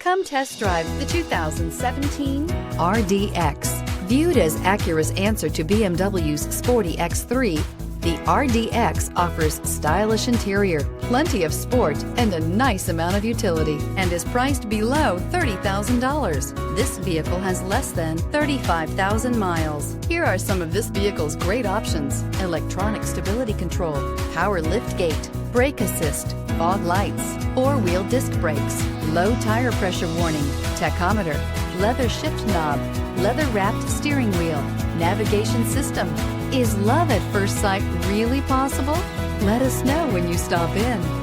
Come test drive the 2017 RDX. Viewed as Acura's answer to BMW's sporty X3, the RDX offers stylish interior, plenty of sport, and a nice amount of utility, and is priced below $30,000. This vehicle has less than 35,000 miles. Here are some of this vehicle's great options: electronic stability control, power liftgate, brake assist, fog lights, four-wheel disc brakes, low tire pressure warning, tachometer, leather shift knob, leather-wrapped steering wheel, navigation system. Is love at first sight really possible? Let us know when you stop in.